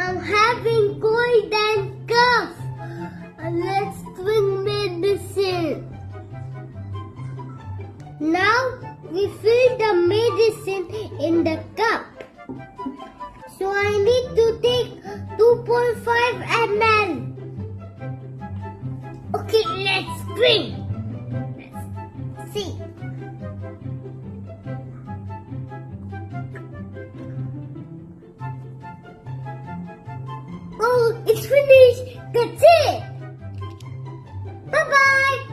I'm having cold and cough. Let's drink medicine. Now we fill the medicine in the cup. So I need to take 2.5 ml. Okay, let's drink. Let's see. Oh, it's finished. That's it. Bye-bye.